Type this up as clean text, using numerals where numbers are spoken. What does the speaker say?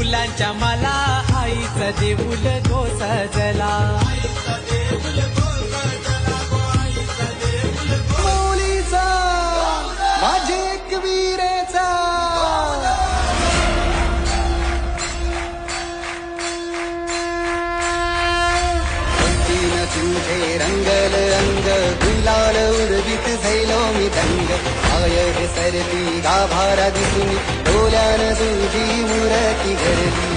फुलांच्या मला आईचा देऊल तो सजला माऊलीचा माझे कबीरेचा तुझे रंगल अंग गुलाल उडवीत झैलो मी दंग आय हे सरती गाभारा दिसून डोल्यान तुझी मूर्ती घरली